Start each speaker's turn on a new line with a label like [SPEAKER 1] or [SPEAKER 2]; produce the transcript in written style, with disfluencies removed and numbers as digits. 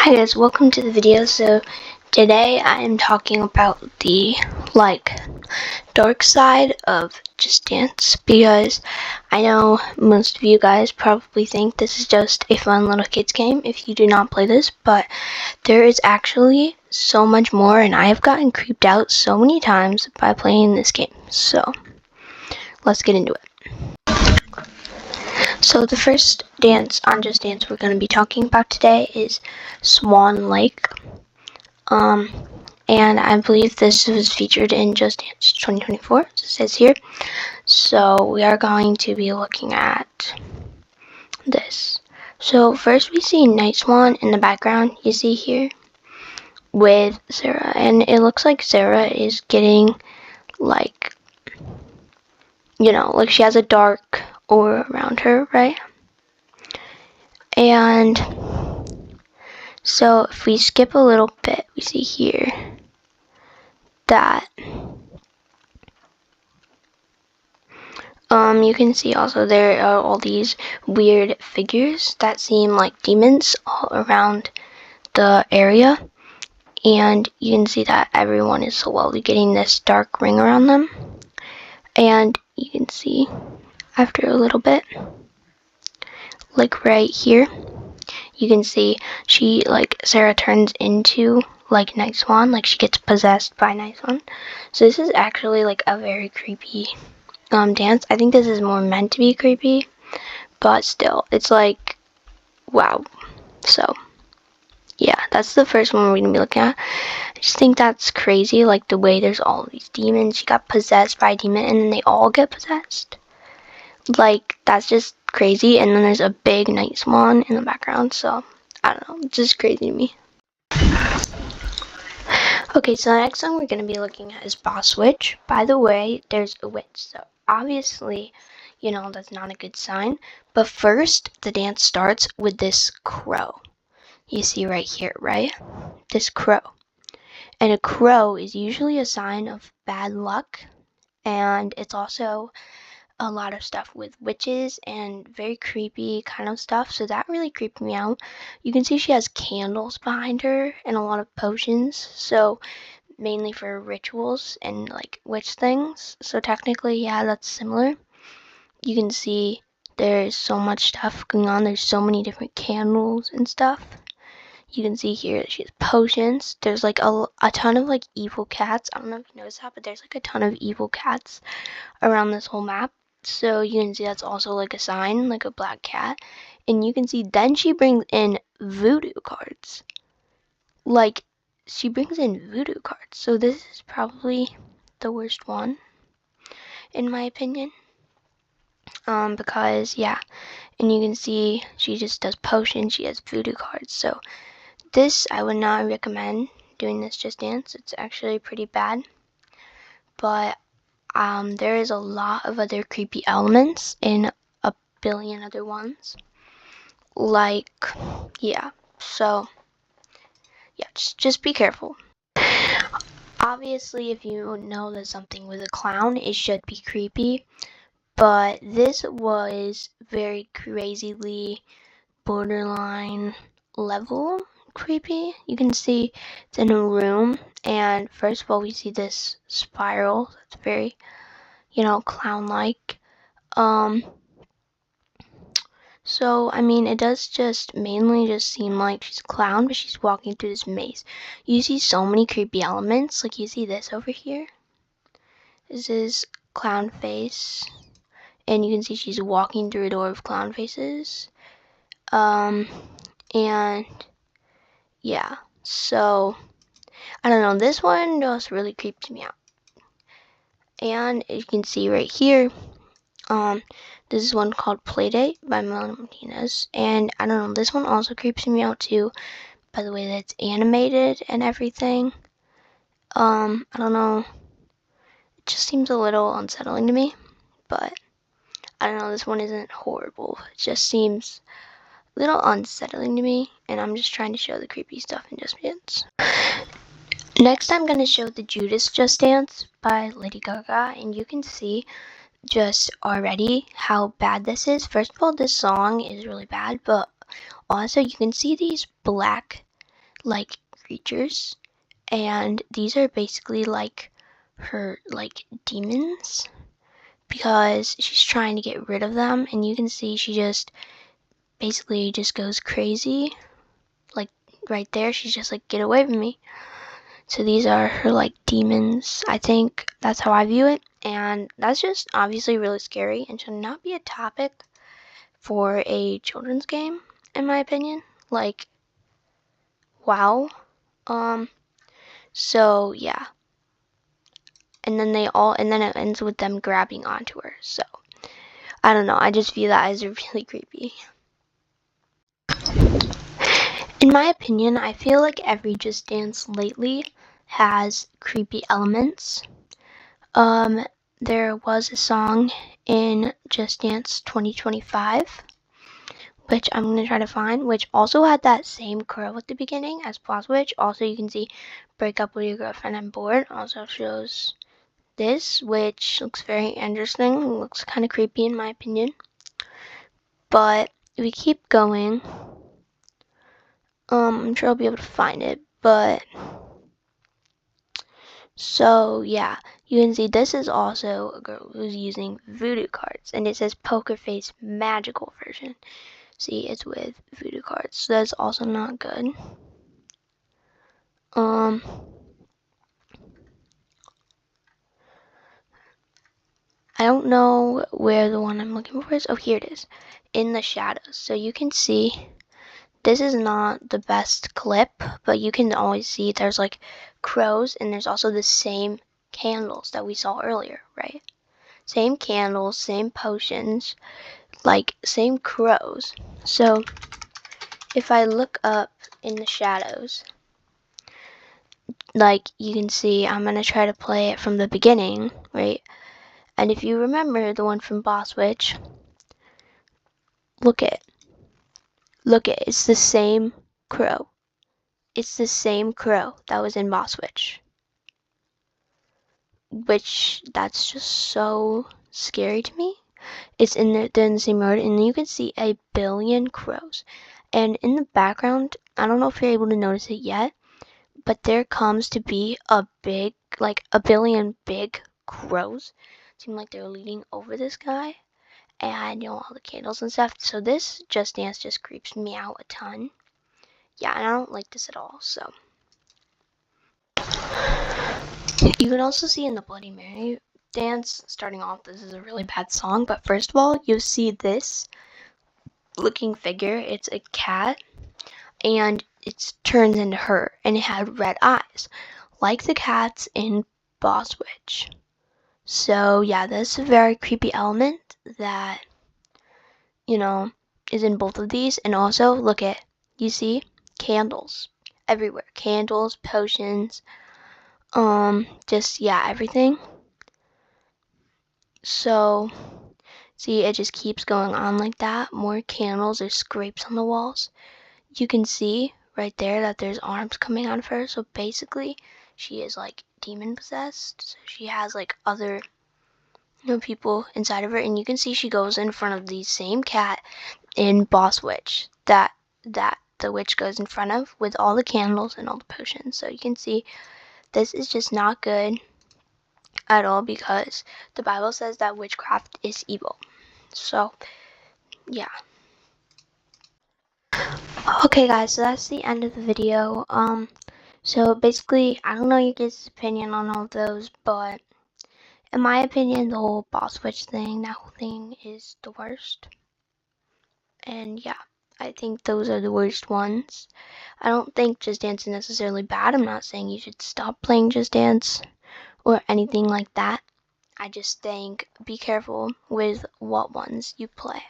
[SPEAKER 1] Hi guys, welcome to the video. So today I am talking about the dark side of Just Dance, because I know most of you guys probably think this is just a fun little kids game if you do not play this, but there is actually so much more, and I have gotten creeped out so many times by playing this game. So let's get into it. So the first dance on Just Dance we're going to be talking about today is Swan Lake. And I believe this was featured in Just Dance 2024, as it says here. So we are going to be looking at this. So first we see Night Swan in the background, you see here, with Sarah. And it looks like Sarah is getting, like she has a dark aura around her, right? And so if we skip a little bit, we see here that you can see also there are all these weird figures that seem like demons all around the area, and you can see that everyone is slowly getting this dark ring around them. And you can see after a little bit, like right here, you can see Sarah turns into Night Swan, like she gets possessed by Night Swan. So this is actually like a very creepy dance. I think this is more meant to be creepy, but still, it's like, wow. So yeah, that's the first one we're gonna be looking at. I just think that's crazy, like the way there's all these demons. She got possessed by a demon and then they all get possessed. Like, that's just crazy. And then there's a big Night Swan in the background, so I don't know, it's just crazy to me. Okay, so the next song we're going to be looking at is Boss Witch. By the way, there's a witch, so obviously, that's not a good sign. But first, the dance starts with this crow. You see right here, right? This crow. And a crow is usually a sign of bad luck, and it's also a lot of stuff with witches and very creepy kind of stuff, so that really creeped me out. You can see she has candles behind her and a lot of potions, so mainly for rituals and like witch things. So technically, yeah, that's similar. You can see there's so much stuff going on. There's so many different candles and stuff. You can see here that she has potions. There's like a ton of like evil cats. I don't know if you noticed that, but there's like a ton of evil cats around this whole map. So you can see that's also like a sign, like a black cat. And you can see then she brings in voodoo cards. Like, she brings in voodoo cards. So this is probably the worst one, in my opinion. Because, yeah. And you can see she just does potions. She has voodoo cards. So this, I would not recommend doing this Just Dance. It's actually pretty bad. But there is a lot of other creepy elements in a billion other ones. Like, yeah. So, yeah, just be careful. Obviously, if you know there's something with a clown, it should be creepy. But this was very crazily borderline level creepy. You can see it's in a room, and first of all, we see this spiral that's very, clown-like. So, I mean, it does just mainly just seem like she's a clown, but she's walking through this maze. You see so many creepy elements. Like, you see this over here. This is clown face. And you can see she's walking through a door of clown faces. And, yeah. So, I don't know. This one just really creeped me out. And you can see right here, this is one called Playdate by Melanie Martinez, and I don't know, this one also creeps me out too, by the way that it's animated and everything. I don't know, it just seems a little unsettling to me, but I don't know, this one isn't horrible, it just seems a little unsettling to me, and I'm just trying to show the creepy stuff in Just Dance. Next, I'm going to show the Judas Just Dance by Lady Gaga, and you can see just already how bad this is. First of all, this song is really bad, but also you can see these black like creatures, and these are basically like her like demons, because she's trying to get rid of them, and you can see she just basically just goes crazy. Like right there, she's just like, get away from me. So these are her like demons. I think that's how I view it, and that's just obviously really scary and should not be a topic for a children's game, in my opinion. Like, wow. So yeah. And then it ends with them grabbing onto her. So I don't know, I just view that as really creepy. In my opinion, I feel like every Just Dance lately has creepy elements. There was a song in Just Dance 2025, which I'm going to try to find, which also had that same crow at the beginning as Boss Witch. Also, you can see Break Up With Your Girlfriend, I'm Bored. Also shows this, which looks very interesting. Looks kind of creepy in my opinion. But if we keep going, I'm sure I'll be able to find it, but so yeah, you can see this is also a girl who's using voodoo cards, and it says Poker Face Magical Version. See, it's with voodoo cards, so that's also not good. I don't know where the one I'm looking for is. Oh, here it is, in the shadows. So you can see this is not the best clip, but you can always see there's like crows, and there's also the same candles that we saw earlier, right? Same candles, same potions, like same crows. So if I look up in the shadows, like you can see, I'm gonna try to play it from the beginning, right? And if you remember the one from Boss Witch, look at it's the same crow. It's the same crow that was in Boss Witch. Which, that's just so scary to me. It's in they're in the same road, and you can see a billion crows. And in the background, I don't know if you're able to notice it yet, but there comes to be a billion big crows. Seem like they're leading over this guy, and all the candles and stuff. So this Just Dance just creeps me out a ton. Yeah, and I don't like this at all. So you can also see in the Bloody Mary dance, starting off, this is a really bad song, but first of all, you see this looking figure. It's a cat, and it turns into her, and it had red eyes, like the cats in Boss Witch. So yeah, that's a very creepy element that, is in both of these. And also, look at, you see candles everywhere. Candles, potions, just, yeah, everything. So, see, it just keeps going on like that. More candles, there's scrapes on the walls. You can see right there that there's arms coming out of her. So basically, she is like demon possessed. So she has like other people inside of her, and you can see she goes in front of the same cat in Boss Witch that the witch goes in front of, with all the candles and all the potions. So you can see this is just not good at all, because the Bible says that witchcraft is evil. So yeah. Okay guys, so that's the end of the video. So basically, I don't know your guys' opinion on all of those, but in my opinion, the whole Boss Witch thing, that whole thing is the worst. And yeah, I think those are the worst ones. I don't think Just Dance is necessarily bad. I'm not saying you should stop playing Just Dance or anything like that. I just think be careful with what ones you play.